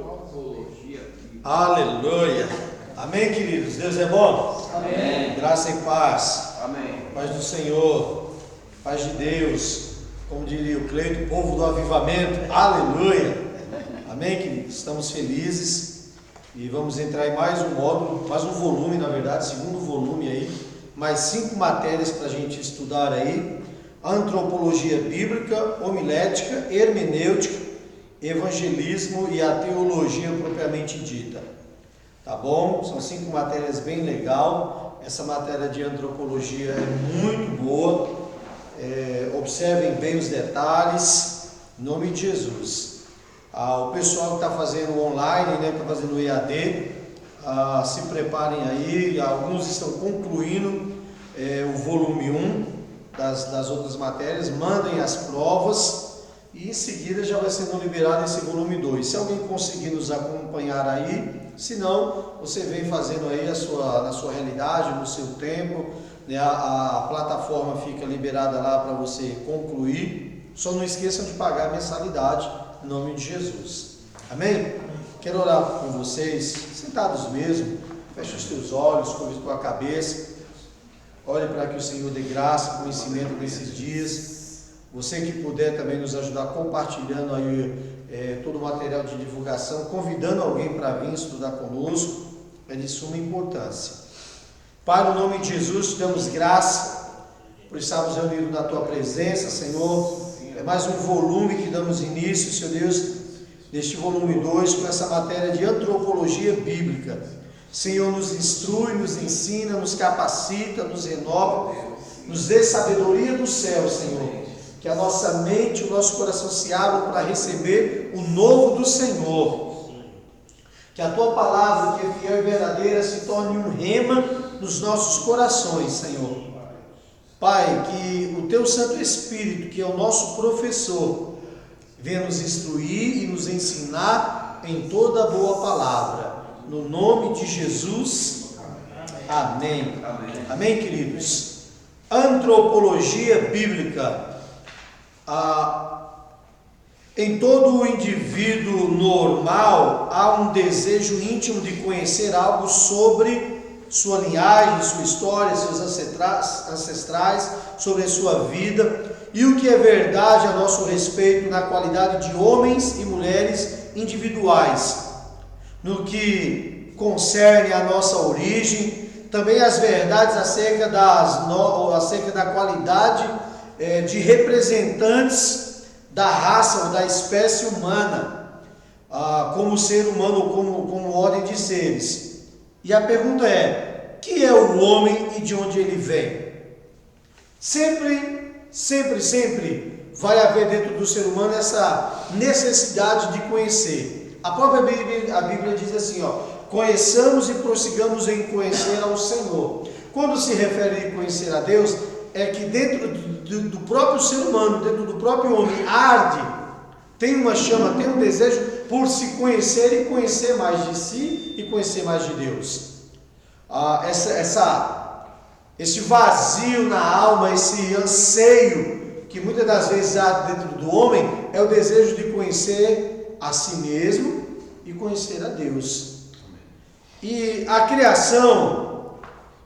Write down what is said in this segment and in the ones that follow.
Antropologia bíblica. Aleluia. Amém, queridos? Deus é bom? Amém. Graça e paz. Amém. Paz do Senhor. Paz de Deus. Como diria o Cleito, povo do avivamento. Aleluia. Amém, queridos? Estamos felizes. E vamos entrar em mais um módulo, mais um volume, na verdade, segundo volume aí. Mais 5 matérias para a gente estudar aí. Antropologia bíblica, homilética, hermenêutica, evangelismo e a teologia propriamente dita. Tá bom? São 5 matérias bem legal. Essa matéria de antropologia é muito boa. Observem bem os detalhes. Em nome de Jesus. O pessoal que está fazendo online, né, está fazendo o EAD, se preparem aí. Alguns estão concluindo o volume 1 das outras matérias. Mandem as provas e em seguida já vai sendo liberado esse volume 2. Se alguém conseguir nos acompanhar aí, se não, você vem fazendo aí na sua realidade, no seu tempo, né? A plataforma fica liberada lá para você concluir. Só não esqueçam de pagar a mensalidade, em nome de Jesus. Amém? Quero orar com vocês, sentados mesmo. Feche os teus olhos, curva a tua cabeça. Olhe para que o Senhor dê graça, conhecimento nesses dias. Você que puder também nos ajudar compartilhando aí todo o material de divulgação, convidando alguém para vir estudar conosco, é de suma importância. Pai, no nome de Jesus, te damos graça por estarmos reunidos na tua presença, Senhor. É mais um volume que damos início, Senhor Deus, neste volume 2, com essa matéria de antropologia bíblica. Senhor, nos instrui, nos ensina, nos capacita, nos renova, nos dê sabedoria do céu, Senhor. Que a nossa mente, o nosso coração se abram para receber o novo do Senhor. Que a tua palavra, que é fiel e verdadeira, se torne um rema nos nossos corações, Senhor. Pai, que o teu Santo Espírito, que é o nosso professor, venha nos instruir e nos ensinar em toda a boa palavra. No nome de Jesus. Amém. Amém, amém, queridos? Antropologia bíblica. Em todo o indivíduo normal há um desejo íntimo de conhecer algo sobre sua linhagem, sua história, seus ancestrais, sobre a sua vida e o que é verdade a nosso respeito na qualidade de homens e mulheres individuais, no que concerne a nossa origem, também as verdades acerca da qualidade de representantes da raça ou da espécie humana, como ser humano ou como ordem de seres. E a pergunta é: que é o homem e de onde ele vem? Sempre vai haver dentro do ser humano essa necessidade de conhecer. A própria Bíblia diz assim, conheçamos e prossigamos em conhecer ao Senhor. Quando se refere a conhecer a Deus, é que dentro do próprio ser humano, dentro do próprio homem, arde, tem uma chama, tem um desejo por se conhecer e conhecer mais de si e conhecer mais de Deus. Esse vazio na alma, esse anseio que muitas das vezes há dentro do homem, é o desejo de conhecer a si mesmo e conhecer a Deus. E a criação,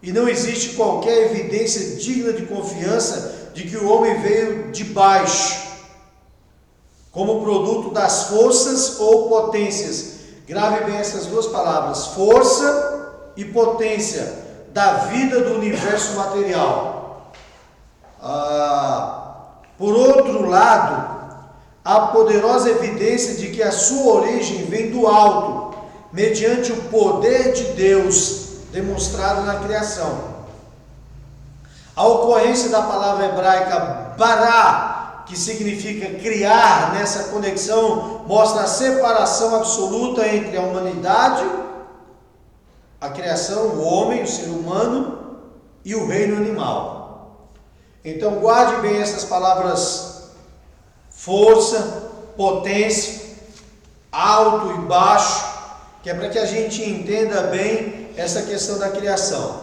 e não existe qualquer evidência digna de confiança de que o homem veio de baixo, como produto das forças ou potências. Grave bem essas duas palavras, força e potência da vida do universo material. Por outro lado, há poderosa evidência de que a sua origem vem do alto, mediante o poder de Deus demonstrado na criação. A ocorrência da palavra hebraica bará, que significa criar, nessa conexão, mostra a separação absoluta entre a humanidade, a criação, o homem, o ser humano, e o reino animal. Então guarde bem essas palavras: força, potência, alto e baixo, que é para que a gente entenda bem essa questão da criação.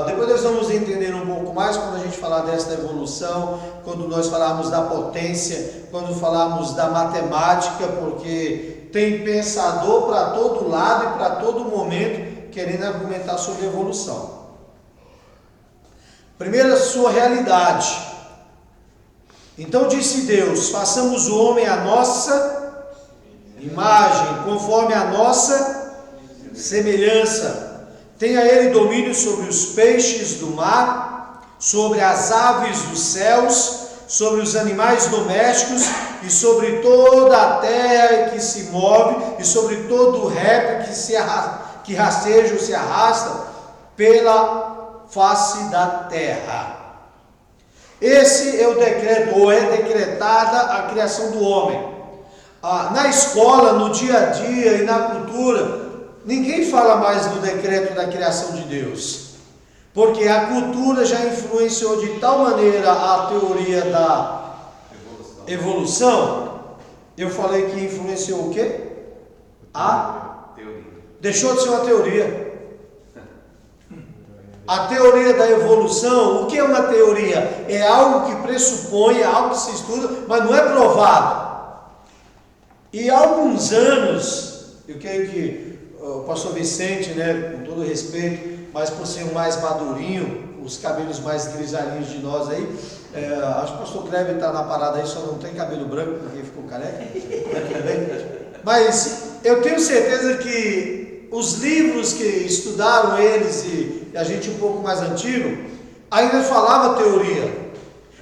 Depois nós vamos entender um pouco mais quando a gente falar desta evolução, quando nós falarmos da potência, quando falarmos da matemática, porque tem pensador para todo lado e para todo momento querendo argumentar sobre evolução. Primeiro, a sua realidade. Então disse Deus: façamos o homem à nossa imagem, conforme a nossa semelhança. Tenha ele domínio sobre os peixes do mar, sobre as aves dos céus, sobre os animais domésticos e sobre toda a terra que se move e sobre todo o réptil que rasteja ou se arrasta pela face da terra. Esse é o decreto, ou é decretada a criação do homem. Na escola, no dia a dia e na cultura, ninguém fala mais do decreto da criação de Deus, porque a cultura já influenciou de tal maneira a teoria da evolução. Eu falei que influenciou o quê? A teoria. Deixou de ser uma teoria. A teoria da evolução, o que é uma teoria? É algo que pressupõe, é algo que se estuda, mas não é provado. E há alguns anos, eu creio que o pastor Vicente, com todo respeito, mas por ser o mais madurinho, os cabelos mais grisalhinhos de nós aí, acho que o pastor Kleber está na parada aí, só não tem cabelo branco porque ficou careca. Mas eu tenho certeza que os livros que estudaram eles e a gente um pouco mais antigo, ainda falava teoria.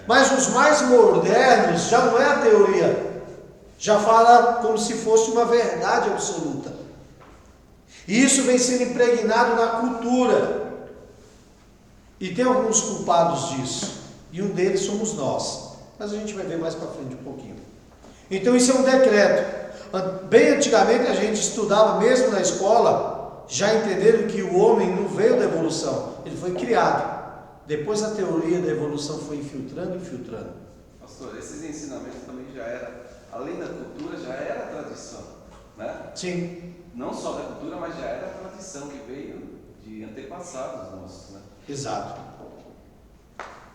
Mas os mais modernos já não é a teoria, já fala como se fosse uma verdade absoluta. E isso vem sendo impregnado na cultura. E tem alguns culpados disso. E um deles somos nós. Mas a gente vai ver mais para frente um pouquinho. Então isso é um decreto. Bem antigamente a gente estudava mesmo na escola, já entendendo que o homem não veio da evolução, ele foi criado. Depois a teoria da evolução foi infiltrando. Pastor, esses ensinamentos também já era, além da cultura, já era tradição, né? Sim. Não só da cultura, mas já era a tradição que veio de antepassados nossos, né? Exato.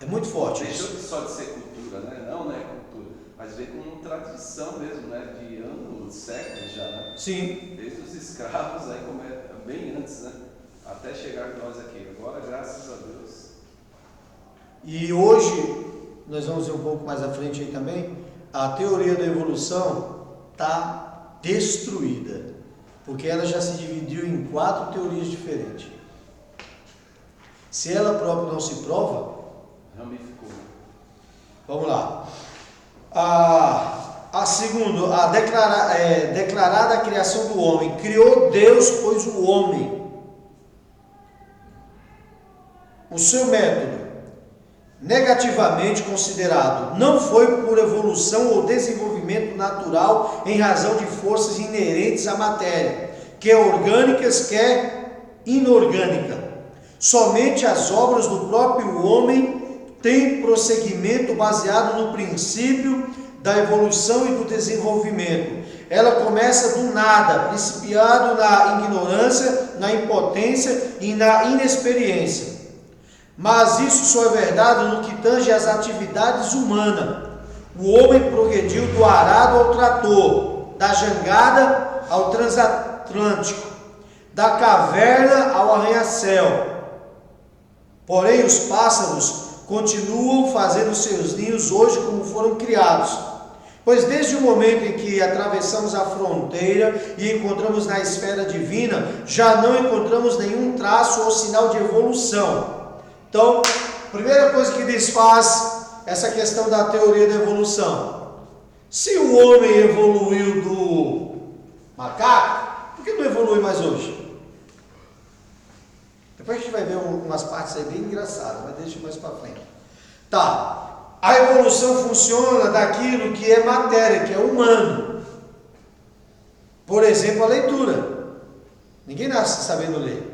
É muito forte. Deixou só de ser cultura, né? Não é cultura, mas veio como tradição mesmo, né? De anos, séculos já, né? Sim. Desde os escravos, aí como é bem antes, né? Até chegar nós aqui. Agora, graças a Deus. E hoje, nós vamos ver um pouco mais à frente aí também, a teoria da evolução está destruída, porque ela já se dividiu em 4 teorias diferentes. Se ela própria não se prova, ramificou. Vamos lá. A segunda, declarada a criação do homem. Criou Deus, pois o homem. O seu método, negativamente considerado, não foi por evolução ou desenvolvimento natural em razão de forças inerentes à matéria, quer orgânicas, quer inorgânica. Somente as obras do próprio homem têm prosseguimento baseado no princípio da evolução e do desenvolvimento. Ela começa do nada, principiado na ignorância, na impotência e na inexperiência. Mas isso só é verdade no que tange às atividades humanas. O homem progrediu do arado ao trator, da jangada ao transatlântico, da caverna ao arranha-céu. Porém, os pássaros continuam fazendo seus ninhos hoje como foram criados. Pois desde o momento em que atravessamos a fronteira e encontramos na esfera divina, já não encontramos nenhum traço ou sinal de evolução. Então, primeira coisa que desfaz essa questão da teoria da evolução. Se o homem evoluiu do macaco, por que não evolui mais hoje? Depois a gente vai ver umas partes aí bem engraçadas, mas deixa mais para frente. Tá, a evolução funciona daquilo que é matéria, que é humano. Por exemplo, a leitura. Ninguém nasce sabendo ler.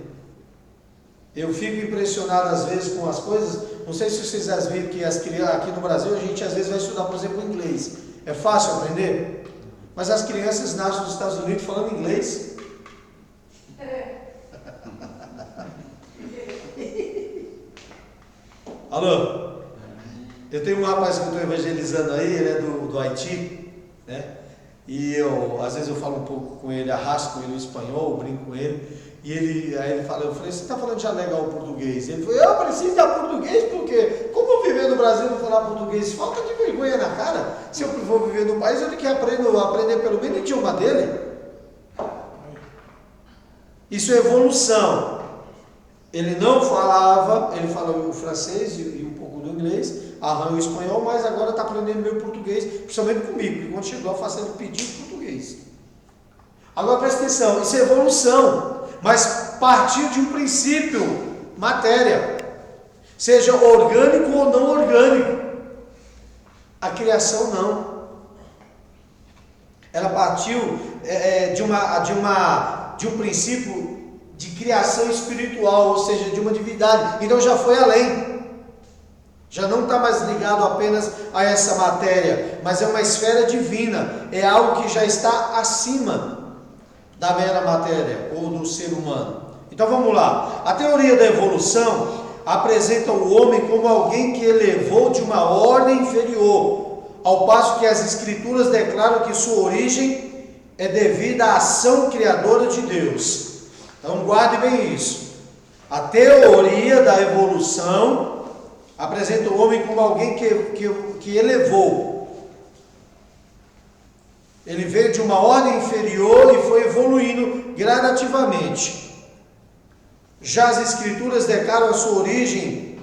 Eu fico impressionado às vezes com as coisas. Não sei se vocês já viram que as crianças aqui no Brasil, a gente às vezes vai estudar, por exemplo, inglês. É fácil aprender? Mas as crianças nascem nos Estados Unidos falando inglês. Alô? Eu tenho um rapaz que eu estou evangelizando aí, ele é do Haiti, né? E às vezes eu falo um pouco com ele, arrasto com ele o espanhol, brinco com ele. E aí ele fala, eu falei, você está falando já legal o português? Ele falou, eu preciso dar português porque, como eu viver no Brasil e não falar português, falta de vergonha na cara. Se eu for viver no país, eu tenho que aprender pelo menos o idioma dele. Isso é evolução. Ele não falava, ele fala o francês e um pouco do inglês, arranha o espanhol, mas agora está aprendendo meu português, principalmente comigo, porque quando chegou eu faço ele pedir português. Agora presta atenção, isso é evolução, mas partir de um princípio, matéria, seja orgânico ou não orgânico. A criação não. Ela partiu de um princípio de criação espiritual, ou seja, de uma divindade. Então já foi além. Já não está mais ligado apenas a essa matéria, mas é uma esfera divina. É algo que já está acima da mera matéria ou do ser humano. Então vamos lá. A teoria da evolução apresenta o homem como alguém que elevou de uma ordem inferior, ao passo que as escrituras declaram que sua origem é devida à ação criadora de Deus. Então guarde bem isso. A teoria da evolução apresenta o homem como alguém que elevou. Ele veio de uma ordem inferior e foi evoluindo gradativamente. Já as escrituras declaram a sua origem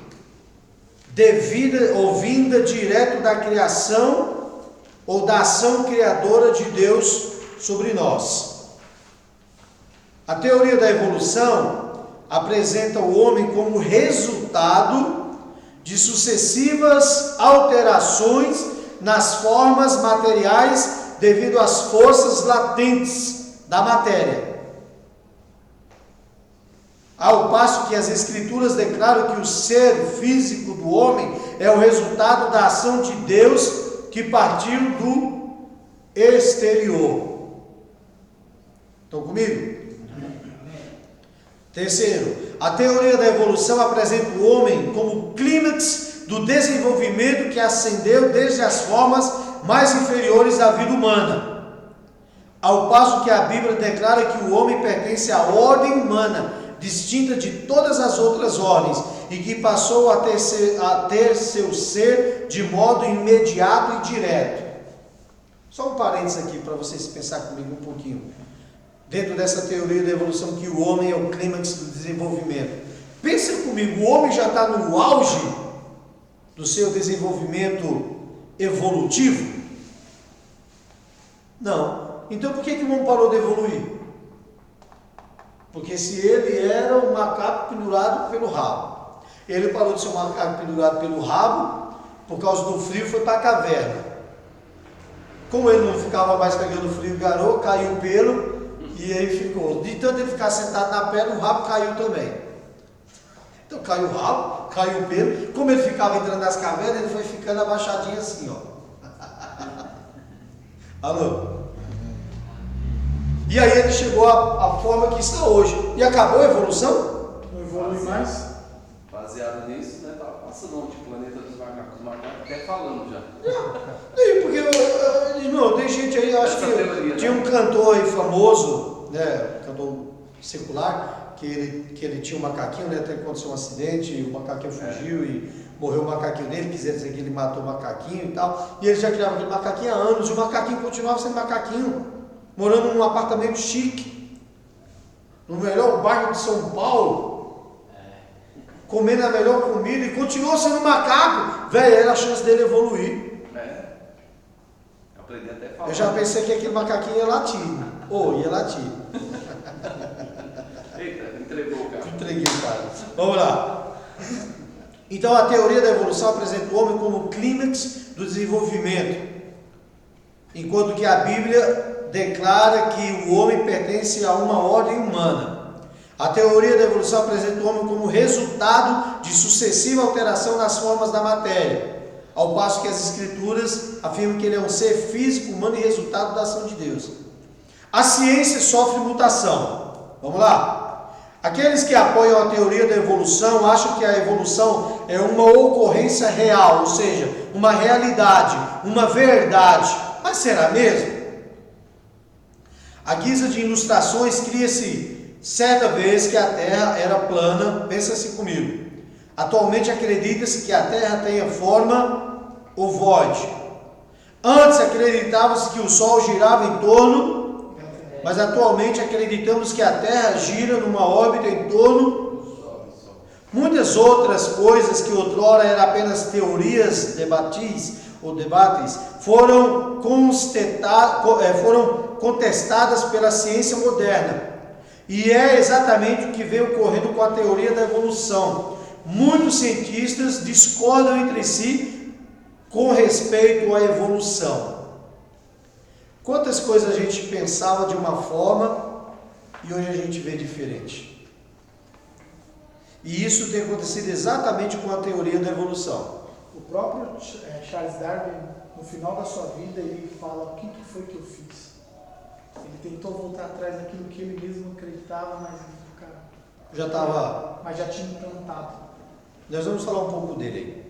devida ou vinda direto da criação ou da ação criadora de Deus sobre nós. A teoria da evolução apresenta o homem como resultado de sucessivas alterações nas formas materiais devido às forças latentes da matéria. Ao passo que as escrituras declaram que o ser físico do homem é o resultado da ação de Deus que partiu do exterior. Estão comigo? Terceiro, a teoria da evolução apresenta o homem como clímax do desenvolvimento que ascendeu desde as formas mais inferiores da vida humana. Ao passo que a Bíblia declara que o homem pertence à ordem humana, distinta de todas as outras ordens, e que passou a ter seu ser de modo imediato e direto. Só um parênteses aqui para vocês pensar comigo um pouquinho. Dentro dessa teoria da evolução, que o homem é o clímax do desenvolvimento. Pensa comigo, o homem já está no auge do seu desenvolvimento evolutivo? Não. Então por que o homem parou de evoluir? Porque se ele era um macaco pendurado pelo rabo, ele parou de ser um macaco pendurado pelo rabo, por causa do frio foi para a caverna. Como ele não ficava mais pegando frio, garou, caiu o pelo, e aí ficou. De tanto ele ficar sentado na pedra, o rabo caiu também. Então caiu o rabo, caiu o pelo. Como ele ficava entrando nas cavernas, ele foi ficando abaixadinho assim, ó. Alô? E aí ele chegou à forma que está hoje. E acabou a evolução? Não evolui mais? Baseado nisso, né? Tá passando de planeta dos macacos, até falando já. Porque, não, tem gente aí, acho que teoria, tinha um cantor aí famoso, né? Cantor secular, que ele tinha um macaquinho, né? Até que aconteceu um acidente, o macaquinho fugiu e morreu o macaquinho dele, quiser dizer que ele matou o macaquinho e tal. E ele já criava aquele macaquinho há anos, e o macaquinho continuava sendo macaquinho, morando num apartamento chique, no melhor bairro de São Paulo, comendo a melhor comida e continuou sendo macaco. Velho, era a chance dele evoluir. Aprendi até a falar. Eu já pensei que aquele macaquinho ia latir. Ia latir. Eita, entregou o cara. Entreguei, cara. Vamos lá. Então a teoria da evolução apresenta o homem como clímax do desenvolvimento, enquanto que a Bíblia declara que o homem pertence a uma ordem humana. A teoria da evolução apresenta o homem como resultado de sucessiva alteração nas formas da matéria, ao passo que as escrituras afirmam que ele é um ser físico, humano e resultado da ação de Deus. A ciência sofre mutação. Vamos lá. Aqueles que apoiam a teoria da evolução acham que a evolução é uma ocorrência real, ou seja, uma realidade, uma verdade. Mas será mesmo? À guisa de ilustrações, cria-se certa vez que a Terra era plana. Pensa assim comigo. Atualmente acredita-se que a Terra tenha forma ovoide. Antes acreditava-se que o Sol girava em torno, mas atualmente acreditamos que a Terra gira numa órbita em torno. Muitas outras coisas que outrora eram apenas teorias debates, foram contestadas pela ciência moderna. E é exatamente o que vem ocorrendo com a teoria da evolução. Muitos cientistas discordam entre si com respeito à evolução. Quantas coisas a gente pensava de uma forma e hoje a gente vê diferente. E isso tem acontecido exatamente com a teoria da evolução. O próprio Charles Darwin, no final da sua vida, ele fala: o que foi que eu fiz? Ele tentou voltar atrás daquilo que ele mesmo acreditava, mas já tinha implantado. Nós vamos falar um pouco dele aí.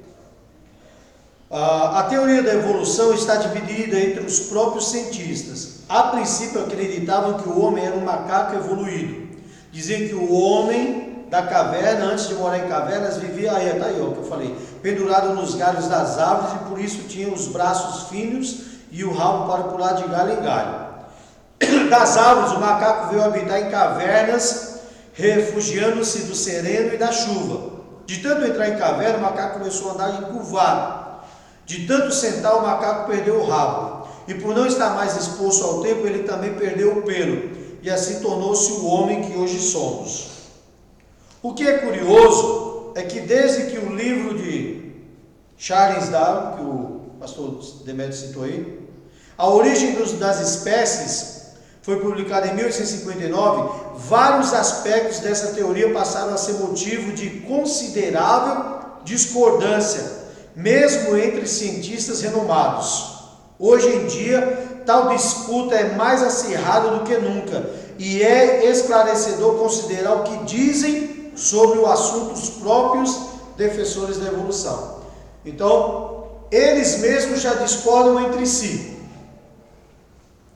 A teoria da evolução está dividida entre os próprios cientistas. A princípio acreditavam que o homem era um macaco evoluído. Diziam que o homem da caverna, antes de morar em cavernas, vivia, tá aí, ó, que eu falei, pendurado nos galhos das árvores, e por isso tinha os braços finos e o rabo para pular de galho em galho. Das árvores, o macaco veio habitar em cavernas, refugiando-se do sereno e da chuva. De tanto entrar em caverna, o macaco começou a andar encurvado. De tanto sentar, o macaco perdeu o rabo. E por não estar mais exposto ao tempo, ele também perdeu o pelo. E assim tornou-se o homem que hoje somos. O que é curioso é que desde que o livro de Charles Darwin, que o pastor Demetrio citou aí, A Origem das Espécies, foi publicado em 1859, vários aspectos dessa teoria passaram a ser motivo de considerável discordância, mesmo entre cientistas renomados. Hoje em dia, tal disputa é mais acirrada do que nunca, e é esclarecedor considerar o que dizem sobre o assunto os próprios defensores da evolução. Então, eles mesmos já discordam entre si.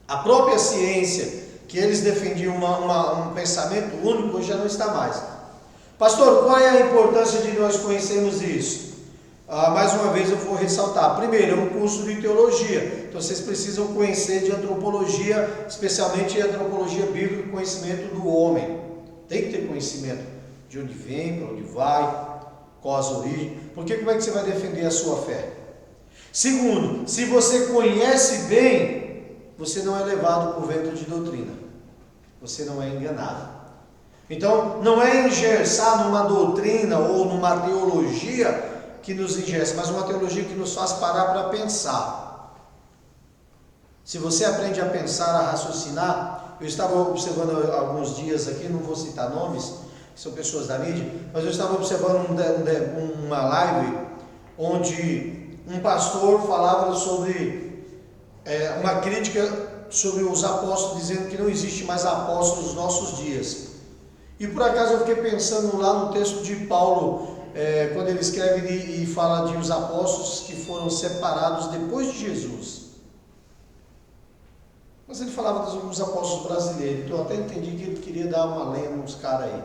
A própria ciência, que eles defendiam um pensamento único, hoje já não está mais. Pastor, qual é a importância de nós conhecermos isso? Mais uma vez eu vou ressaltar. Primeiro, é um curso de teologia. Então vocês precisam conhecer de antropologia, especialmente antropologia bíblica, conhecimento do homem. Tem que ter conhecimento de onde vem, para onde vai, qual as origens. Porque como é que você vai defender a sua fé? Segundo, se você conhece bem, você não é levado por vento de doutrina. Você não é enganado. Então, não é engessar numa doutrina ou numa teologia que nos engessa, mas uma teologia que nos faz parar para pensar. Se você aprende a pensar, a raciocinar, eu estava observando alguns dias aqui, não vou citar nomes, são pessoas da mídia, mas eu estava observando uma live onde um pastor falava sobre uma crítica sobre os apóstolos, dizendo que não existe mais apóstolos nos nossos dias. E por acaso eu fiquei pensando lá no texto de Paulo, quando ele escreve e fala de os apóstolos que foram separados depois de Jesus. Mas ele falava dos apóstolos brasileiros, então eu até entendi que ele queria dar uma lenha nos caras aí.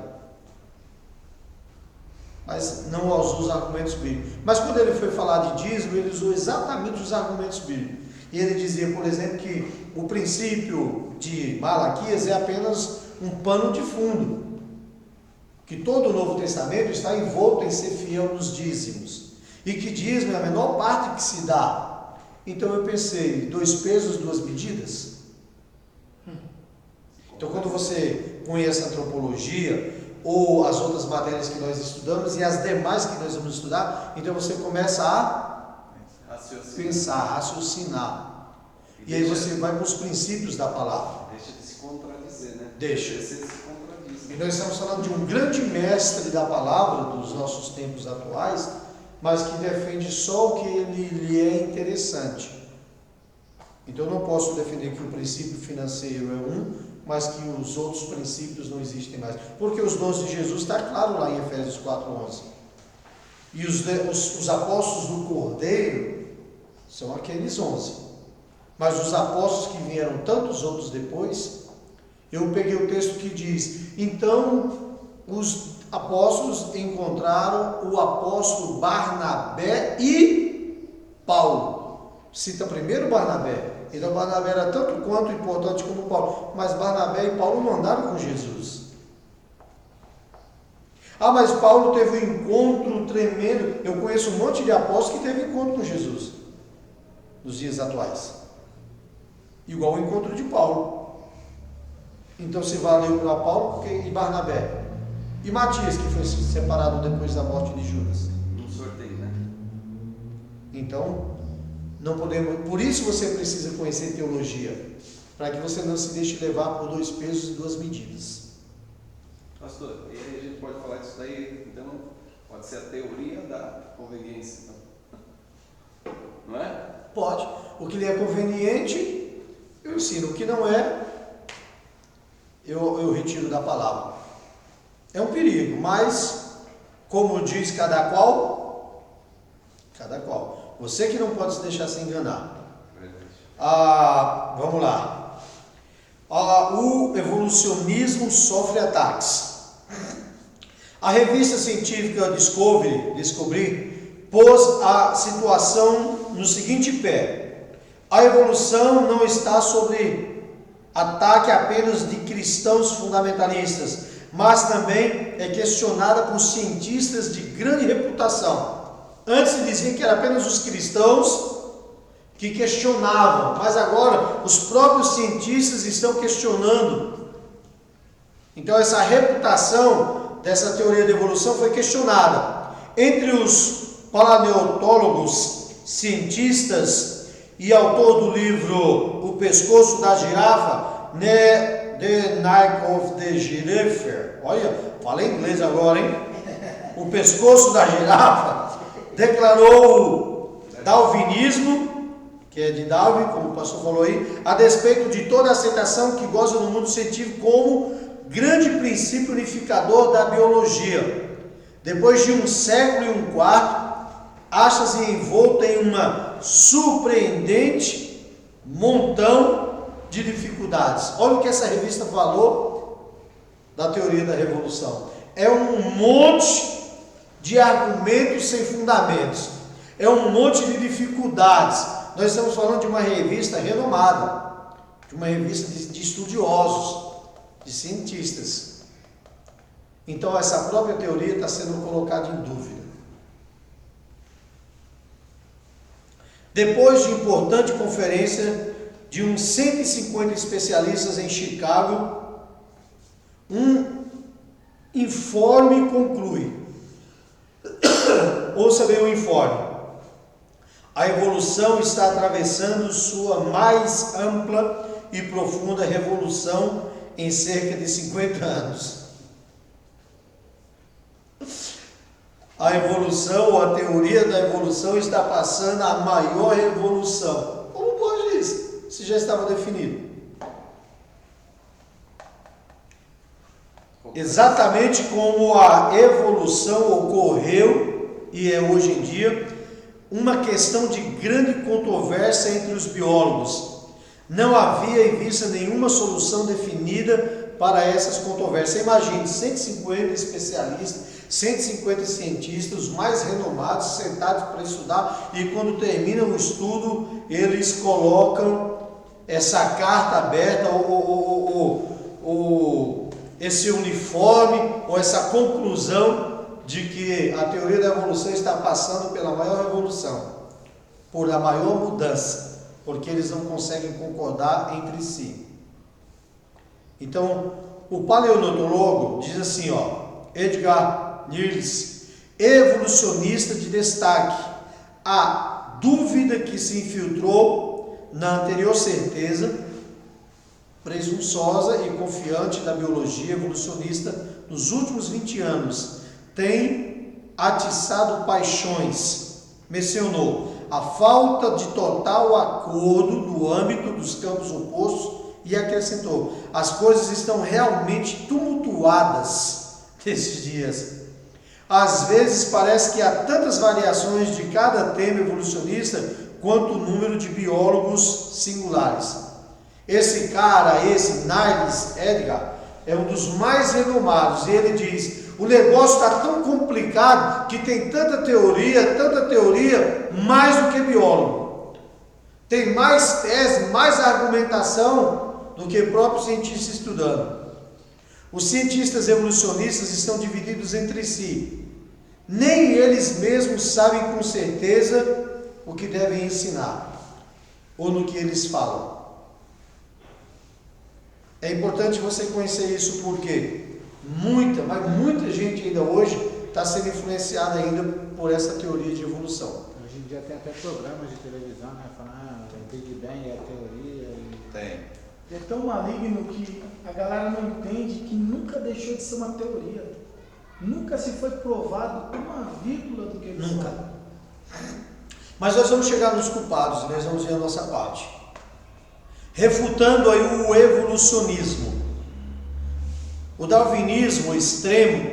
Mas não usou os argumentos bíblicos. Mas quando ele foi falar de dízimo, ele usou exatamente os argumentos bíblicos. E ele dizia, por exemplo, que o princípio de Malaquias é apenas um pano de fundo. Que todo o Novo Testamento está envolto em ser fiel nos dízimos. E que dízimo é a menor parte que se dá. Então eu pensei, 2 pesos, 2 medidas. Então quando você conhece a antropologia, ou as outras matérias que nós estudamos, e as demais que nós vamos estudar, então você começa a pensar, raciocinar. E aí você vai para os princípios da palavra. Deixa de se contradizer, né? Deixa. Você se contradiz. E nós estamos falando de um grande mestre da palavra dos nossos tempos atuais, mas que defende só o que lhe é interessante. Então eu não posso defender que o princípio financeiro é mas que os outros princípios não existem mais. Porque os dons de Jesus está claro lá em Efésios 4:11. E os apóstolos do Cordeiro são aqueles 11. Mas os apóstolos que vieram tantos outros depois, eu peguei o texto que diz: então os apóstolos encontraram o apóstolo Barnabé e Paulo. Cita primeiro Barnabé. Então Barnabé era tanto quanto importante como Paulo. Mas Barnabé e Paulo não andaram com Jesus. Ah, mas Paulo teve um encontro tremendo. Eu conheço um monte de apóstolos que teve encontro com Jesus nos dias atuais. Igual o encontro de Paulo. Então se valeu para Paulo e Barnabé. E Matias, que foi separado depois da morte de Judas. Um sorteio, né? Então, não podemos. Por isso você precisa conhecer teologia, para que você não se deixe levar por 2 pesos e 2 medidas. Pastor, e aí a gente pode falar disso daí, então, pode ser a teoria da conveniência, não é? Pode. O que lhe é conveniente, eu ensino. O que não é, eu retiro da palavra. É um perigo, mas, como diz cada qual. Você que não pode se deixar se enganar. Vamos lá. O evolucionismo sofre ataques. A revista científica Discovery pôs a situação no seguinte pé: a evolução não está sob ataque apenas de cristãos fundamentalistas, mas também é questionada por cientistas de grande reputação. Antes se dizia que era apenas os cristãos que questionavam, mas agora os próprios cientistas estão questionando. Então essa reputação dessa teoria da evolução foi questionada. Entre os paleontólogos, cientistas e autor do livro O Pescoço da Girafa, The Neck of the Giraffe, olha, falei inglês agora, hein? O Pescoço da Girafa, declarou o darwinismo, que é de Darwin, como o pastor falou aí, a despeito de toda a aceitação que goza no mundo científico como grande princípio unificador da biologia. Depois de 1 século e 1/4, acha-se envolto em uma surpreendente montão de dificuldades. Olha o que essa revista falou da teoria da revolução. É um monte de argumentos sem fundamentos. É um monte de dificuldades. Nós estamos falando de uma revista renomada, de uma revista de estudiosos, de cientistas. Então essa própria teoria está sendo colocada em dúvida. Depois de importante conferência de uns 150 especialistas em Chicago, um informe conclui. Ouça bem o informe. A evolução está atravessando sua mais ampla e profunda revolução em cerca de 50 anos. A evolução, ou a teoria da evolução, está passando a maior revolução. Como pode isso? Se já estava definido. Exatamente como a evolução ocorreu e é hoje em dia uma questão de grande controvérsia entre os biólogos. Não havia em vista nenhuma solução definida para essas controvérsias. Imagine, 150 especialistas, 150 cientistas, os mais renomados, sentados para estudar, e quando termina o estudo, eles colocam essa carta aberta, esse uniforme, ou essa conclusão de que a teoria da evolução está passando pela maior revolução, por a maior mudança, porque eles não conseguem concordar entre si. Então, o paleontólogo diz assim, Edgar Niels, evolucionista de destaque, a dúvida que se infiltrou na anterior certeza presunçosa e confiante da biologia evolucionista nos últimos 20 anos tem atiçado paixões. Mencionou a falta de total acordo no âmbito dos campos opostos e acrescentou: as coisas estão realmente tumultuadas nesses dias. Às vezes parece que há tantas variações de cada tema evolucionista quanto o número de biólogos singulares. Esse Niles Edgar, é um dos mais renomados, e ele diz: o negócio está tão complicado que tem tanta teoria, mais do que biólogo. Tem mais tese, mais argumentação do que próprio cientista estudando. Os cientistas evolucionistas estão divididos entre si. Nem eles mesmos sabem com certeza o que devem ensinar, ou no que eles falam. É importante você conhecer isso porque muita gente ainda hoje está sendo influenciada ainda por essa teoria de evolução. Hoje em dia tem até programas de televisão, né? Falando, Big Bang é a teoria. Tem. É tão maligno que a galera não entende que nunca deixou de ser uma teoria. Nunca se foi provado uma vírgula do que eles Nunca. falam. Mas nós vamos chegar nos culpados, nós vamos ver a nossa parte. Refutando aí o evolucionismo. O darwinismo extremo,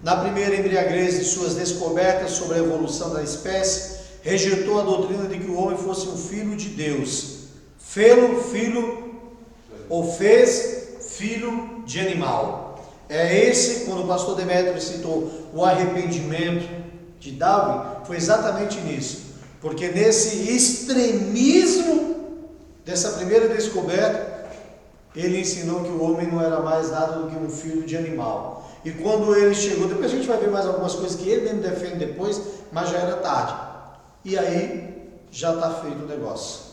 na primeira embriaguez de suas descobertas sobre a evolução da espécie, rejeitou a doutrina de que o homem fosse um filho de Deus. Fez filho de animal. É esse, quando o pastor Demétrio citou o arrependimento de Darwin, foi exatamente nisso. Porque nesse extremismo dessa primeira descoberta, ele ensinou que o homem não era mais nada do que um filho de animal. E quando ele chegou, depois a gente vai ver mais algumas coisas que ele mesmo defende depois, mas já era tarde. E aí já está feito o negócio.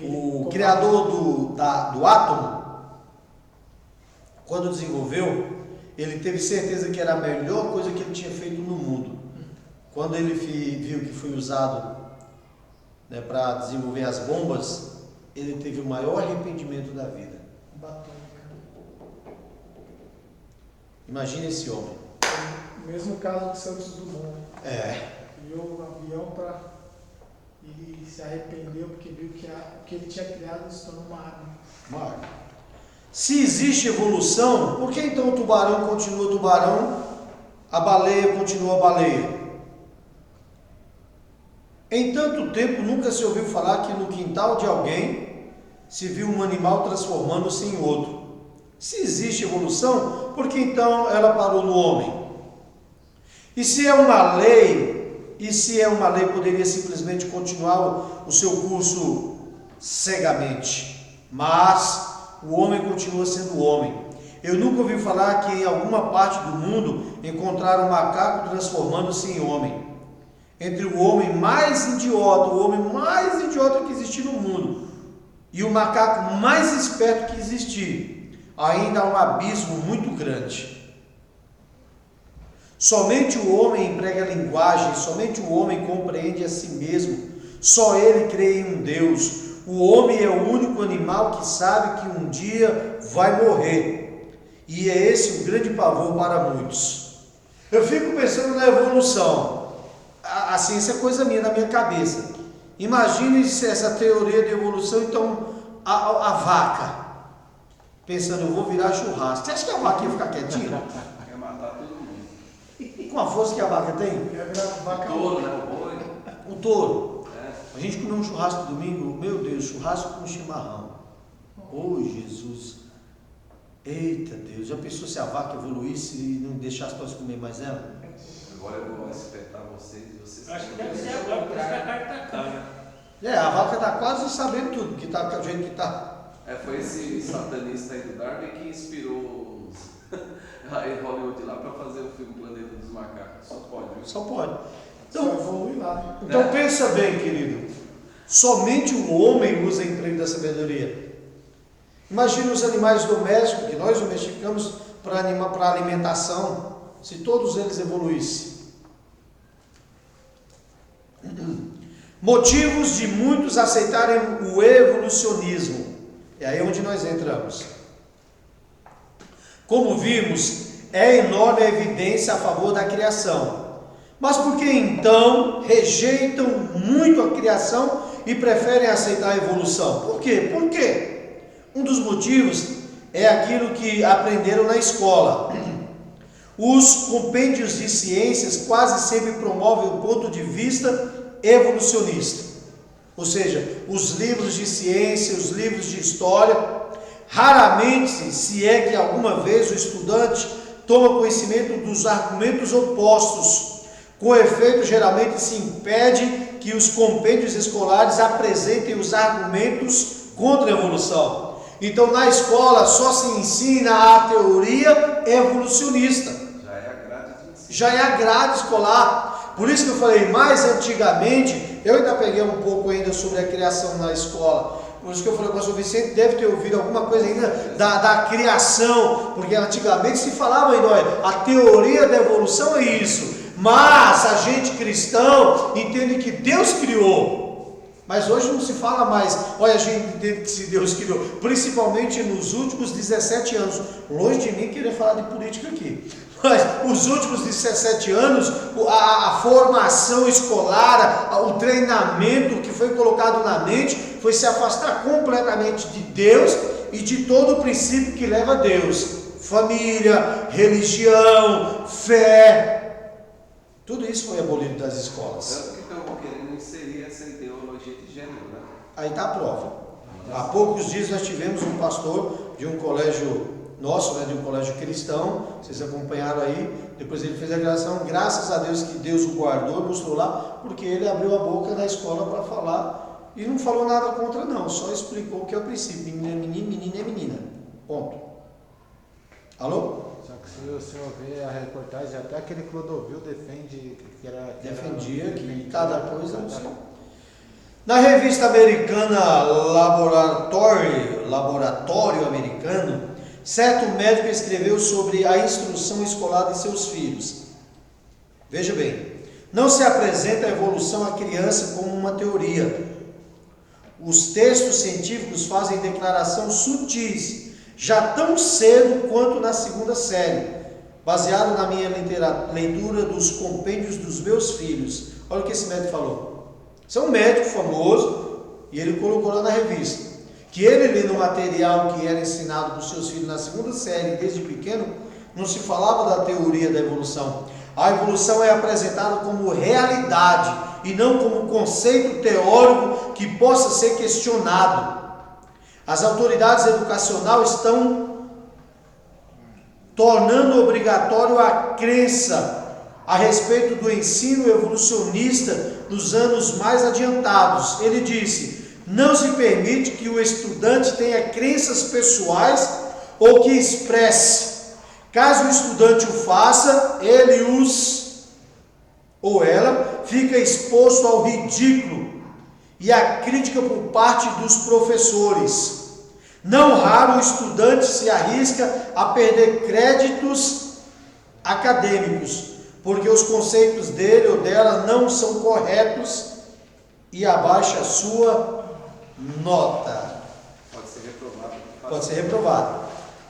O criador do átomo, quando desenvolveu, ele teve certeza que era a melhor coisa que ele tinha feito no mundo. Quando ele viu que foi usado, né, para desenvolver as bombas, ele teve o maior arrependimento da vida. Imagine esse homem. O mesmo caso de Santos Dumont. Criou um avião e se arrependeu porque viu que o que ele tinha criado se tornou uma arma. Se existe evolução, por que então o tubarão continua tubarão, a baleia continua baleia? Em tanto tempo nunca se ouviu falar que no quintal de alguém se viu um animal transformando-se em outro. Se existe evolução, por que então ela parou no homem? E se é uma lei, poderia simplesmente continuar o seu curso cegamente. Mas o homem continua sendo homem. Eu nunca ouvi falar que em alguma parte do mundo encontraram um macaco transformando-se em homem. Entre o homem mais idiota que existir no mundo e o macaco mais esperto que existir, ainda há um abismo muito grande. Somente o homem emprega a linguagem, somente o homem compreende a si mesmo, só ele crê em um Deus. O homem é o único animal que sabe que um dia vai morrer, e é esse o grande pavor para muitos. Eu fico pensando na evolução. A ciência é coisa minha, na minha cabeça. Imagine se essa teoria de evolução, então a vaca, pensando, eu vou virar churrasco. Você acha que a vaca ia ficar quietinha? Quer matar todo mundo. Com a força que a vaca tem? O touro, né? O boi. O touro. É. A gente comeu um churrasco domingo, meu Deus, churrasco com chimarrão. Oh, Jesus. Eita Deus, já pensou se a vaca evoluísse e não deixasse nós comer mais ela? Agora eu vou espetar vocês. Acho que deve ser agora, por isso que a carne tá cara. A vaca está quase sabendo tudo, porque está do jeito que está. Foi esse satanista aí do Darwin que inspirou aí Hollywood lá para fazer o filme Planeta dos Macacos. Só pode, viu? Só pode. Então, evolui lá. Então pensa bem, querido. Somente o homem usa o emprego da sabedoria. Imagina os animais domésticos que nós domesticamos para alimentação, se todos eles evoluíssem. Motivos de muitos aceitarem o evolucionismo. É aí onde nós entramos. Como vimos, é enorme a evidência a favor da criação. Mas por que então rejeitam muito a criação e preferem aceitar a evolução. Por quê? Por quê? Um dos motivos é aquilo que aprenderam na escola. Os compêndios de ciências quase sempre promovem o ponto de vista evolucionista. Ou seja, os livros de ciência, os livros de história, raramente, se é que alguma vez o estudante toma conhecimento dos argumentos opostos. Com efeito, geralmente se impede que os compêndios escolares apresentem os argumentos contra a evolução. Então, na escola só se ensina a teoria evolucionista. Já é a grade escolar. Por isso que eu falei, mais antigamente, eu ainda peguei um pouco ainda sobre a criação na escola. Por isso que eu falei, o pastor Vicente deve ter ouvido alguma coisa ainda da criação, porque antigamente se falava ainda, olha, a teoria da evolução é isso, mas a gente cristão entende que Deus criou. Mas hoje não se fala mais, olha, a gente entende que se Deus criou, principalmente nos últimos 17 anos. Longe de mim querer falar de política aqui. Mas os últimos 17 anos, a formação escolar, o treinamento que foi colocado na mente, foi se afastar completamente de Deus e de todo o princípio que leva a Deus. Família, religião, fé, tudo isso foi abolido das escolas. Tanto que estão querendo inserir essa ideologia de gênero, né? Aí está a prova. Há poucos dias nós tivemos um pastor de um colégio nosso, de um colégio cristão, vocês acompanharam aí, depois ele fez a gravação, graças a Deus que Deus o guardou, mostrou lá, porque ele abriu a boca na escola para falar, e não falou nada contra não, só explicou o que é o princípio, menino é menino, menina é menina, ponto. Alô? Só que se o senhor ver a reportagem, até aquele Clodovil defendia que cada coisa não sei. Na revista americana Laboratório Americano, certo médico escreveu sobre a instrução escolar de seus filhos. Veja bem, não se apresenta a evolução à criança como uma teoria. Os textos científicos fazem declarações sutis, já tão cedo quanto na segunda série, baseado na minha leitura dos compêndios dos meus filhos. Olha o que esse médico falou. Isso é um médico famoso, e ele colocou lá na revista, que ele lê no material que era ensinado para os seus filhos na segunda série, desde pequeno, não se falava da teoria da evolução. A evolução é apresentada como realidade e não como conceito teórico que possa ser questionado. As autoridades educacionais estão tornando obrigatório a crença a respeito do ensino evolucionista nos anos mais adiantados. Ele disse: não se permite que o estudante tenha crenças pessoais ou que expresse. Caso o estudante o faça, ele ou ela fica exposto ao ridículo e à crítica por parte dos professores. Não raro o estudante se arrisca a perder créditos acadêmicos, porque os conceitos dele ou dela não são corretos e abaixa a sua nota. Pode ser reprovado. Pode ser reprovado.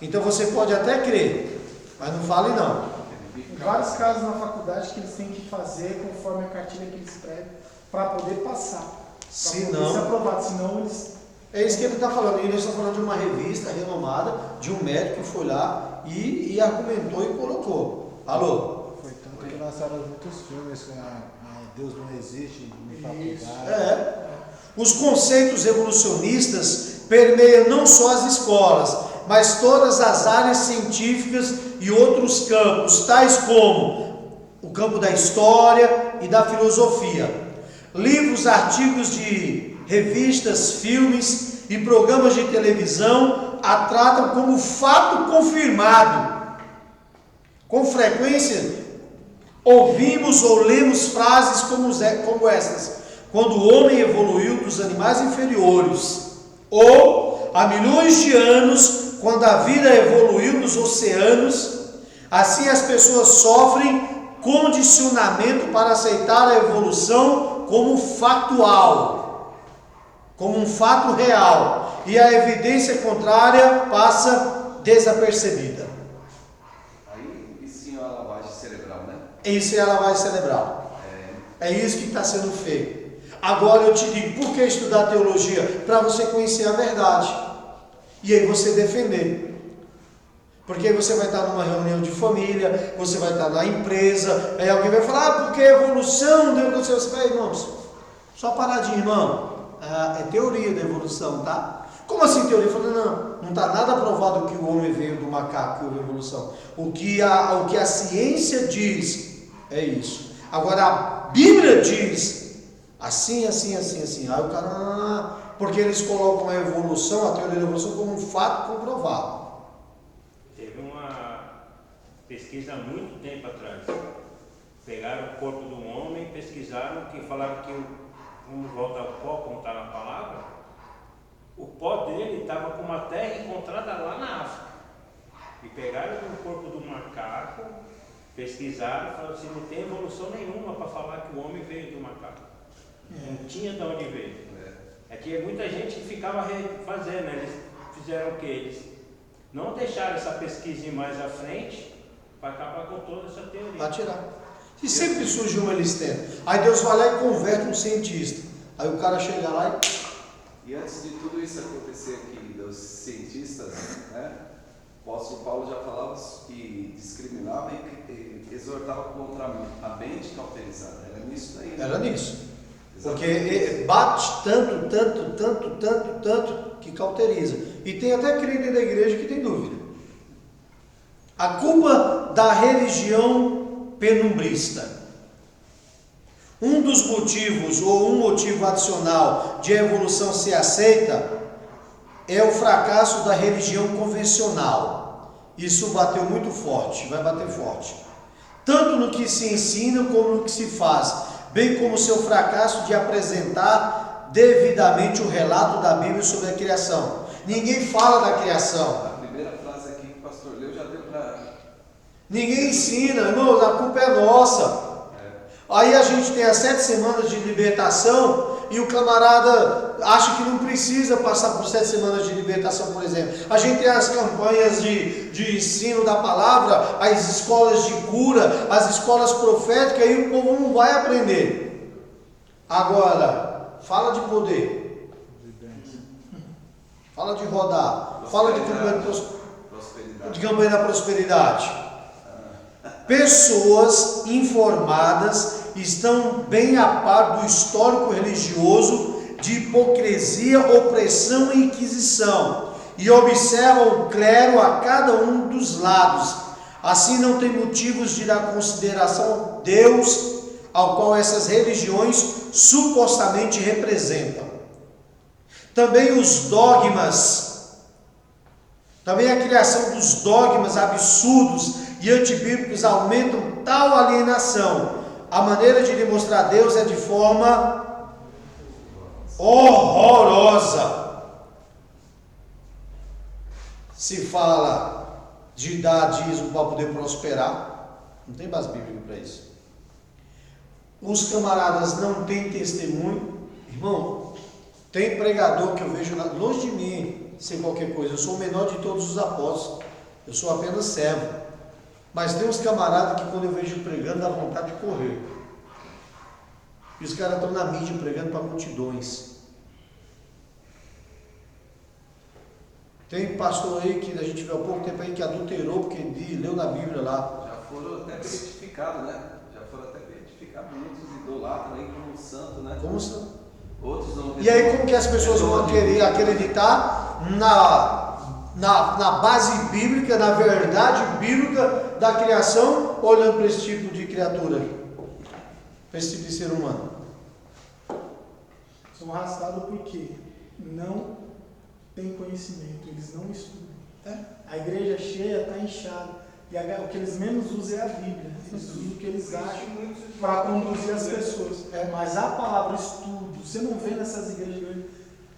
Então você pode até crer, mas não fale não. Em vários casos na faculdade que eles têm que fazer conforme a cartilha que eles pregam para poder passar. Se Para não, ser aprovado, senão eles... É isso que ele está falando. Ele está falando de uma revista renomada, de um médico que foi lá e argumentou e colocou. Alô? Foi tanto que lançaram muitos filmes, Deus não existe, em faculdade. Os conceitos evolucionistas permeiam não só as escolas, mas todas as áreas científicas e outros campos, tais como o campo da história e da filosofia. Livros, artigos de revistas, filmes e programas de televisão a tratam como fato confirmado. Com frequência, ouvimos ou lemos frases como estas: quando o homem evoluiu dos animais inferiores, ou há milhões de anos, quando a vida evoluiu dos oceanos. Assim as pessoas sofrem condicionamento para aceitar a evolução como factual, como um fato real, e a evidência contrária passa desapercebida. Aí, isso é a lavagem cerebral, né? Isso é a lavagem cerebral. É isso que está sendo feito. Agora eu te digo, por que estudar teologia? Para você conhecer a verdade. E aí você defender. Porque aí você vai estar numa reunião de família, você vai estar na empresa, aí alguém vai falar, porque a evolução deu aconteceu. Você vai, irmãos, só paradinho, irmão. É teoria da evolução, tá? Como assim teoria? Falando, não está nada provado que o homem veio do macaco, que houve evolução. O que a ciência diz é isso. Agora a Bíblia diz assim, assim, assim, assim. Aí o cara, porque eles colocam a evolução, a teoria da evolução, como um fato comprovado. Teve uma pesquisa há muito tempo atrás. Pegaram o corpo do homem, pesquisaram, que falaram que, vamos voltar ao pó, como está na palavra, o pó dele estava com uma terra encontrada lá na África. E pegaram o corpo do macaco, pesquisaram, falaram assim, não tem evolução nenhuma para falar que o homem veio do macaco. Não tinha de onde veio. É que muita gente ficava fazendo, eles fizeram o quê? Eles não deixaram essa pesquisa ir mais à frente para acabar com toda essa teoria. Para tirar. E sempre surge uma listena. Aí Deus vai lá e converte um cientista. Aí o cara chega lá E antes de tudo isso acontecer aqui, dos cientistas, né, o apóstolo Paulo já falava que discriminava e exortava contra a mente cauterizada. Era nisso daí. Era nisso. Porque bate tanto, que cauteriza. E tem até crente da igreja que tem dúvida. A culpa da religião penumbrista. Um dos motivos, ou um motivo adicional de a evolução ser aceita, é o fracasso da religião convencional. Isso bateu muito forte, vai bater forte. Tanto no que se ensina como no que se faz, bem como o seu fracasso de apresentar devidamente o relato da Bíblia sobre a criação. Ninguém fala da criação. A primeira frase aqui que o pastor leu já deu para... Ninguém ensina, irmãos, a culpa é nossa. Aí a gente tem as 7 semanas de libertação e o camarada acha que não precisa passar por 7 semanas de libertação, por exemplo. A gente tem as campanhas de ensino da palavra, as escolas de cura, as escolas proféticas, e o povo não vai aprender. Agora, fala de poder, fala de rodar, fala de campanha da prosperidade. Pessoas informadas estão bem a par do histórico religioso de hipocrisia, opressão e inquisição, e observam o clero a cada um dos lados. Assim não tem motivos de dar consideração ao Deus ao qual essas religiões supostamente representam. Também os dogmas, também a criação dos dogmas absurdos e antibíblicos aumentam tal alienação. A maneira de demonstrar Deus é de forma horrorosa. Se fala de dar dízimo para poder prosperar, não tem base bíblica para isso. Os camaradas não têm testemunho. Irmão, tem pregador que eu vejo longe de mim ser qualquer coisa. Eu sou o menor de todos os apóstolos. Eu sou apenas servo. Mas tem uns camaradas que quando eu vejo pregando dá vontade de correr. E os caras estão na mídia pregando para multidões. Tem pastor aí que a gente viu há pouco tempo aí que adulterou porque leu na Bíblia lá. Já foram até beatificados, né? Já foram até beatificados muitos idolatras aí como santo, né? Como santo. Outros não. E aí como que as pessoas vão querer acreditar na base bíblica, na verdade bíblica da criação, olhando para esse tipo de criatura, para esse tipo de ser humano? São arrastados porque não tem conhecimento, eles não estudam. A igreja cheia está inchada. E o que eles menos usam é a Bíblia. Eles usam o que eles acham para conduzir as pessoas. Mas a palavra estudo, você não vê nessas igrejas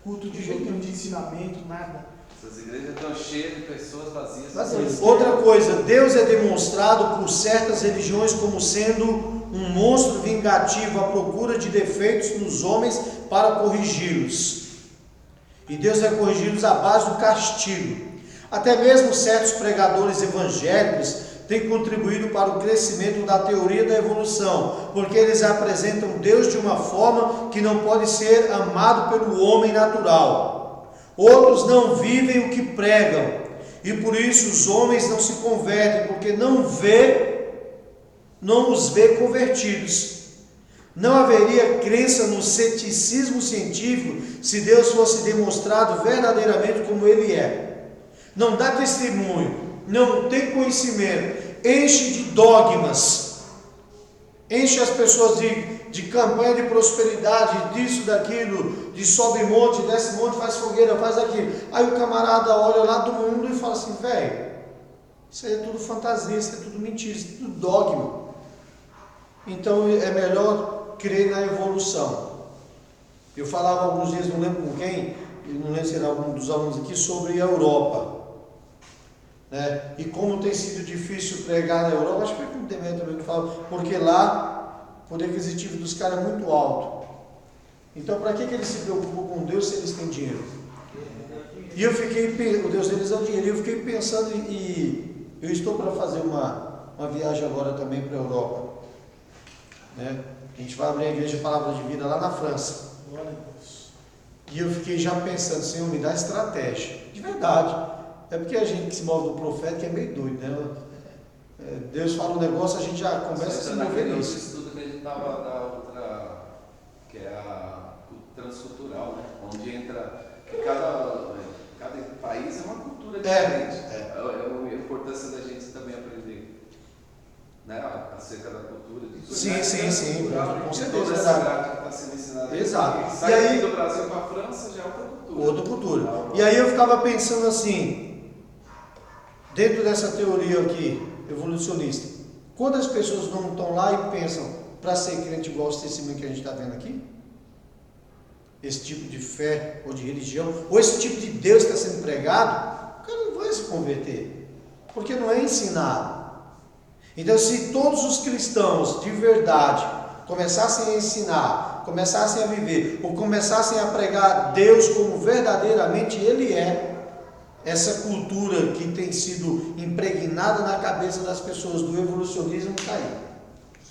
culto de doutrina, de ensinamento, nada. Essas igrejas estão cheias de pessoas vazias. Outra coisa, Deus é demonstrado por certas religiões como sendo um monstro vingativo à procura de defeitos nos homens para corrigi-los. E Deus vai corrigi-los à base do castigo. Até mesmo certos pregadores evangélicos têm contribuído para o crescimento da teoria da evolução, porque eles apresentam Deus de uma forma que não pode ser amado pelo homem natural. Outros não vivem o que pregam, e por isso os homens não se convertem, porque não os vê convertidos. Não haveria crença no ceticismo científico se Deus fosse demonstrado verdadeiramente como Ele é. Não dá testemunho, não tem conhecimento, enche de dogmas, enche as pessoas de campanha de prosperidade, disso, daquilo, de sobe monte, desce monte, faz fogueira, faz aquilo. Aí o camarada olha lá do mundo e fala assim: velho, isso aí é tudo fantasia, isso é tudo mentira, isso é tudo dogma. Então é melhor crer na evolução. Eu falava alguns dias, não lembro com quem, não lembro se era algum dos alunos aqui, sobre a Europa, né? E como tem sido difícil pregar na Europa. Acho que foi com o Demetrio também que fala, porque lá o poder aquisitivo dos caras é muito alto. Então para que eles se preocupam com Deus se eles têm dinheiro? E eu fiquei, o Deus deles é o dinheiro, e eu fiquei pensando, e eu estou para fazer uma viagem agora também para a Europa, né? A gente vai abrir a igreja Palavra de Vida lá na França. Glória a Deus. E eu fiquei já pensando, Senhor, me dá estratégia. De verdade. É porque a gente que se move do profeta é meio doido, né? Deus fala um negócio, a gente já começa a se mover nisso. Estudo que a gente estava da outra, que é a transcultural, né? Onde entra que cada país é uma cultura diferente. É a importância da gente também aprender, né, acerca da cultura. Sim, né? Sim, com certeza. Toda essa arte que está sendo ensinada. Exato. Sai E aí, do Brasil para a França já é outra cultura. Outra cultura. E aí eu ficava pensando assim, dentro dessa teoria aqui, evolucionista, quantas pessoas não estão lá e pensam, para ser crente igual esse testemunho que a gente está vendo aqui? Esse tipo de fé, ou de religião, ou esse tipo de Deus que está sendo pregado, o cara não vai se converter, porque não é ensinado. Então, se todos os cristãos de verdade começassem a ensinar, começassem a viver, ou começassem a pregar Deus como verdadeiramente Ele é, essa cultura que tem sido impregnada na cabeça das pessoas do evolucionismo caiu.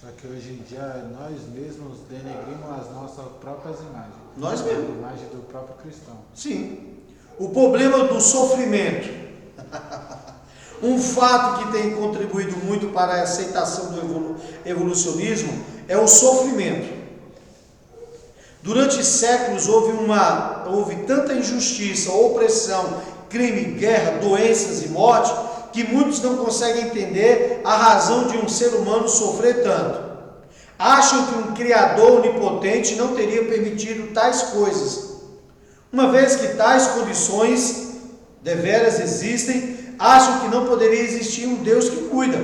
Só que hoje em dia nós mesmos denegrimos as nossas próprias imagens. Nós mesmos. A imagem do próprio cristão. Sim. O problema do sofrimento. Um fato que tem contribuído muito para a aceitação do evolucionismo é o sofrimento. Durante séculos houve tanta injustiça, opressão, crime, guerra, doenças e morte, que muitos não conseguem entender a razão de um ser humano sofrer tanto. Acham que um Criador onipotente não teria permitido tais coisas. Uma vez que tais condições deveras existem, acham que não poderia existir um Deus que cuida.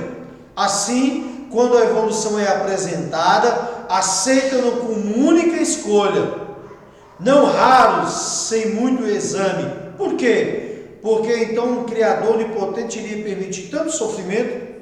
Assim, quando a evolução é apresentada, aceitam-no como única escolha, não raros, sem muito exame. Por quê? Porque então um Criador onipotente iria permitir tanto sofrimento?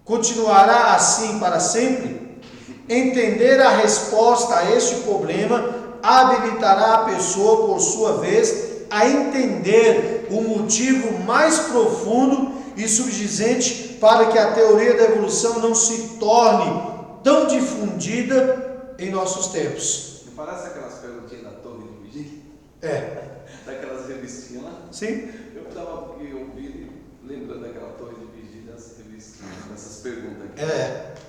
Continuará assim para sempre? Entender a resposta a este problema habilitará a pessoa, por sua vez, a entender o motivo mais profundo e subjacente para que a teoria da evolução não se torne tão difundida em nossos tempos. Não parece aquelas perguntinhas da Torre de Vigília? É. Daquelas revistinhas lá? Sim. Eu estava ouvindo, lembrando daquela Torre de Vigília, as revistinhas, essas perguntas aqui.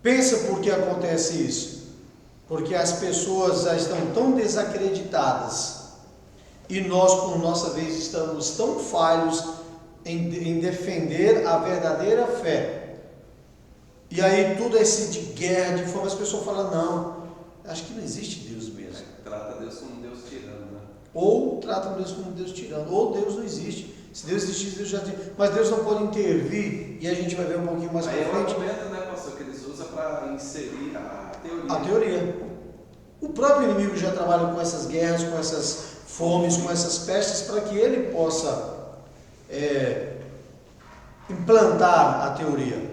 Pensa por que acontece isso. Porque as pessoas já estão tão desacreditadas e nós, por nossa vez, estamos tão falhos em defender a verdadeira fé. E aí tudo esse de guerra, de fome, as pessoas falam, não, acho que não existe Deus mesmo. Trata Deus como Deus tirando, né? Ou trata Deus como Deus tirando, ou Deus não existe. Se Deus existisse, Deus já tinha. Mas Deus não pode intervir, e a gente vai ver um pouquinho mais para frente. Aí é o argumento, né, pastor, que eles usam para inserir a teoria. A teoria. O próprio inimigo já trabalha com essas guerras, com essas fomes, com essas pestes, para que ele possa implantar a teoria.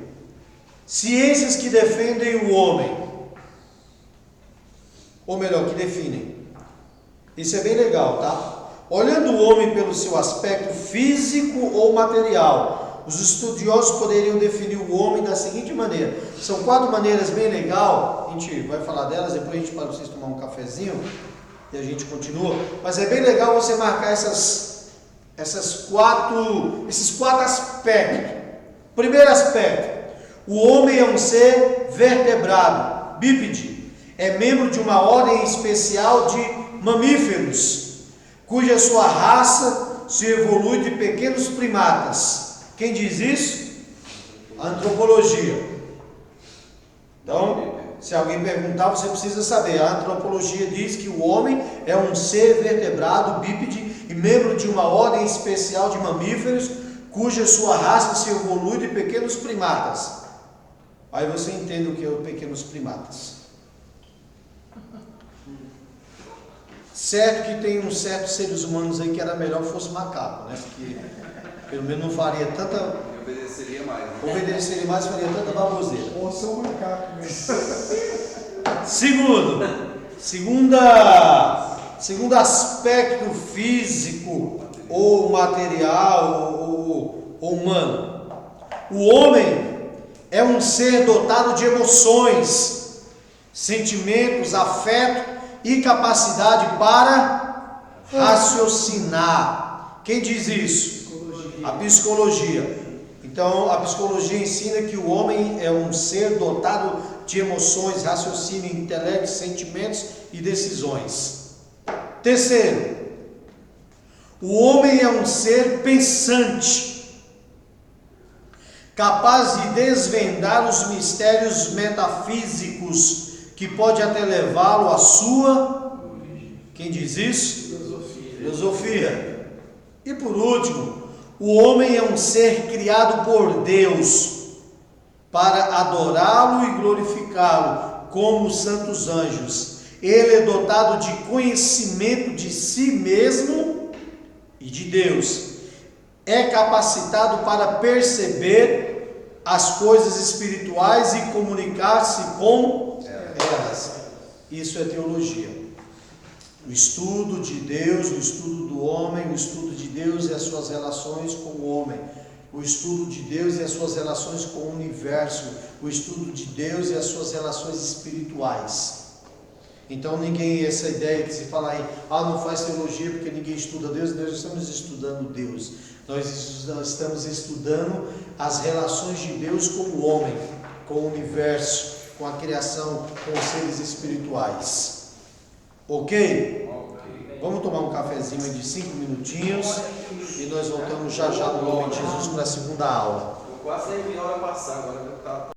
Ciências que defendem o homem, ou melhor, que definem. Isso é bem legal, tá? Olhando o homem pelo seu aspecto físico ou material, Os estudiosos poderiam definir o homem da seguinte maneira. São 4 maneiras bem legais, a gente vai falar delas, depois a gente para vocês tomar um cafezinho e a gente continua. Mas é bem legal você marcar esses 4 aspectos. Primeiro aspecto, o homem é um ser vertebrado, bípede, é membro de uma ordem especial de mamíferos, cuja sua raça se evolui de pequenos primatas. Quem diz isso? A antropologia. Então, se alguém perguntar, você precisa saber. A antropologia diz que o homem é um ser vertebrado, bípede, e membro de uma ordem especial de mamíferos, cuja sua raça se evolui de pequenos primatas. Aí você entende o que é os pequenos primatas. Certo que tem uns certos seres humanos aí que era melhor que fosse macaco, né? Porque pelo menos não faria tanta... E obedeceria mais. Né? Obedeceria mais, faria tanta baboseira. Ou seu macaco mesmo. Segundo aspecto físico ou material ou humano, o homem é um ser dotado de emoções, sentimentos, afeto e capacidade para raciocinar. Quem diz isso? A psicologia. Então, a psicologia ensina que o homem é um ser dotado de emoções, raciocínio, intelecto, sentimentos e decisões. Terceiro, o homem é um ser pensante, capaz de desvendar os mistérios metafísicos, que pode até levá-lo à sua... Quem diz isso? Filosofia. E por último, o homem é um ser criado por Deus para adorá-lo e glorificá-lo como os santos anjos. Ele é dotado de conhecimento de si mesmo e de Deus. É capacitado para perceber as coisas espirituais e comunicar-se com elas. Isso é teologia. O estudo de Deus, o estudo do homem, o estudo de Deus e as suas relações com o homem, o estudo de Deus e as suas relações com o universo, o estudo de Deus e as suas relações espirituais. Então essa ideia que se fala aí, não faz teologia porque ninguém estuda Deus, nós estamos estudando Deus. Nós estamos estudando as relações de Deus com o homem, com o universo, com a criação, com os seres espirituais. Ok? Vamos tomar um cafezinho de 5 minutinhos e nós voltamos já no nome de Jesus para a segunda aula. Eu quase nem vi a hora passar, agora tá